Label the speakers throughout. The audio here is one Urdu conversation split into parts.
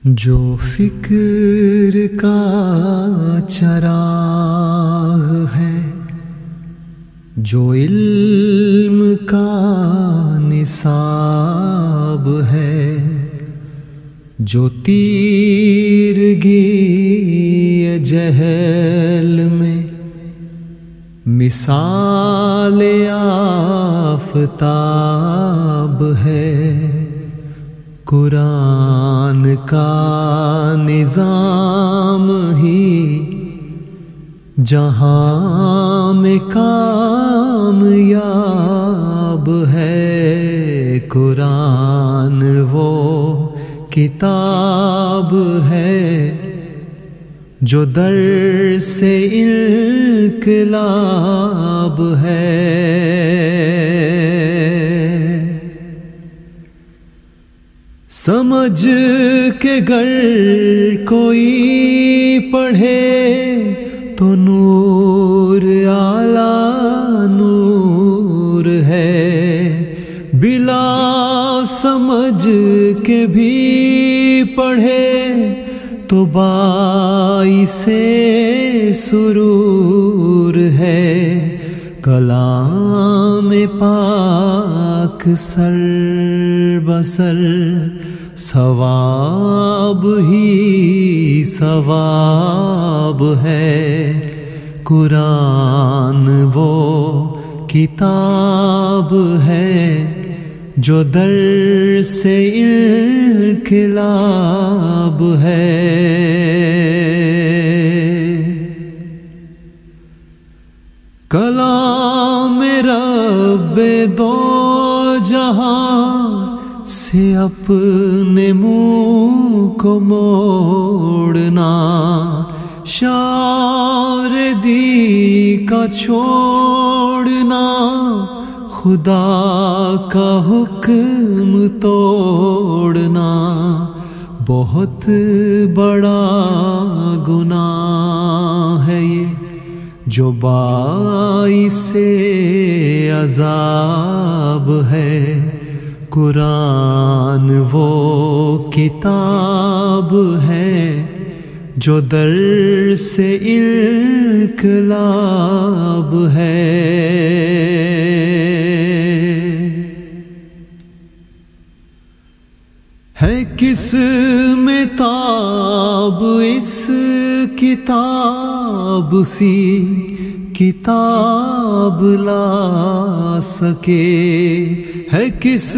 Speaker 1: جو فکر کا چراغ ہے، جو علم کا نصاب ہے، جو تیرگی جہل میں مثال آفتاب ہے، قرآن کا نظام ہی جہاں میں کامیاب ہے، قرآن وہ کتاب ہے جو در سے انقلاب ہے۔ سمجھ کے گر کوئی پڑھے تو نور اعلیٰ نور ہے، بلا سمجھ کے بھی پڑھے تو باعث سرور ہے، کلام پاک سر بسر ثواب ہی ثواب ہے، قرآن وہ کتاب ہے جو در سے انقلاب ہے۔ کلام رب دو جہاں سے اپنے منہ کو موڑنا، شاردی کا چھوڑنا، خدا کا حکم توڑنا بہت بڑا گناہ ہے، یہ جو باعث عذاب ہے، قرآن وہ کتاب ہے جو در سے انقلاب ہے۔ ہے کس میں تاب اس کتاب سی کتاب لا سکے، ہے کس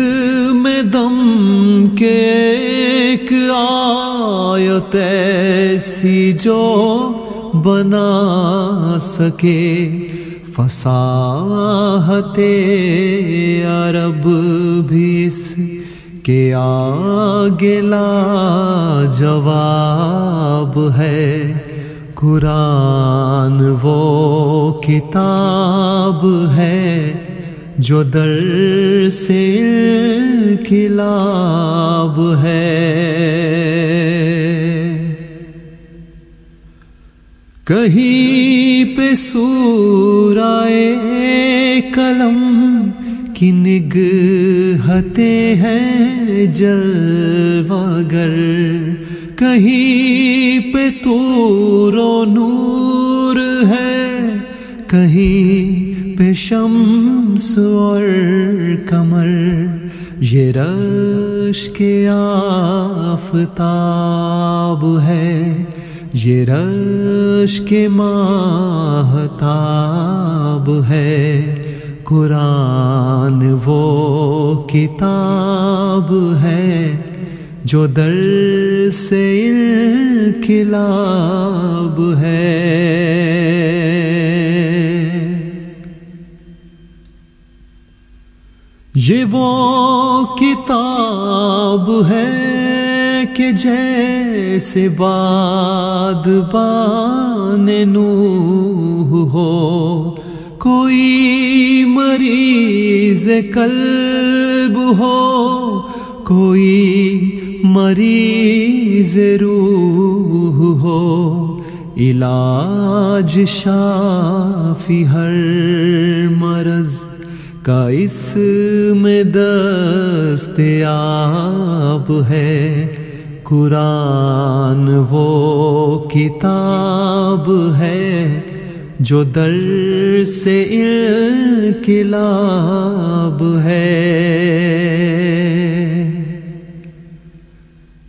Speaker 1: میں دم کے ایک آیت ایسی جو بنا سکے، فصاحت عرب بھی اس کے آگے لا جواب ہے، قرآن وہ کتاب ہے جو در سے انقلاب ہے۔ کہیں پہ سورہ قلم کی نگہتے ہیں جلوہ گر، کہیں پہ طور و نور ہے، کہیں پہ شمس اور قمر، یہ رشک آفتاب ہے، یہ رشک ماہتاب ہے، قرآن وہ کتاب ہے جو در سے انقلاب ہے۔ یہ وہ کتاب ہے کہ جیسے بادبان نوح ہو، کوئی مریض قلب ہو، کوئی مریض روح ہو، علاج شافی ہر مرض کا اس میں دستیاب ہے، قرآن وہ کتاب ہے جو در سے انقلاب ہے،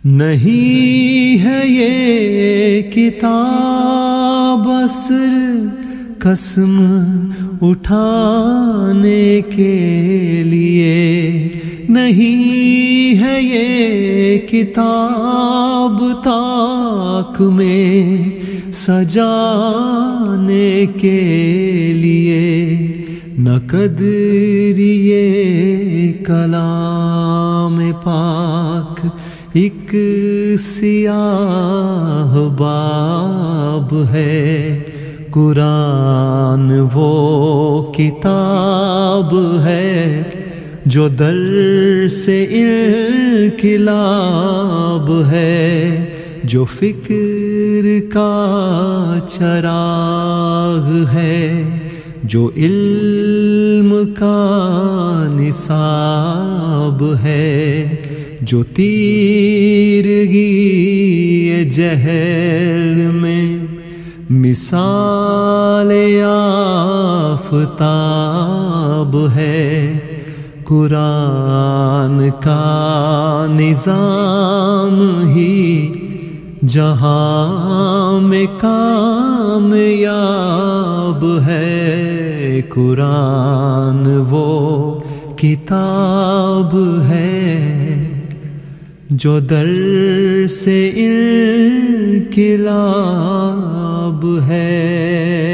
Speaker 1: نہیں ہے یہ کتاب عصر قسم اٹھانے کے لیے، نہیں ہے یہ کتاب طاق میں سجانے کے لیے، نہ قدریے کلام پاک ایک سیاہ باب ہے، قرآن وہ کتاب ہے جو در سے انقلاب ہے، جو فکر کا چراغ ہے، جو علم کا نصاب ہے، جو تیرگی جہل میں مثال آفتاب ہے، قرآن کا نظام ہی جہاں میں کامیاب ہے، قرآن وہ کتاب ہے جو در سے انقلاب ہے۔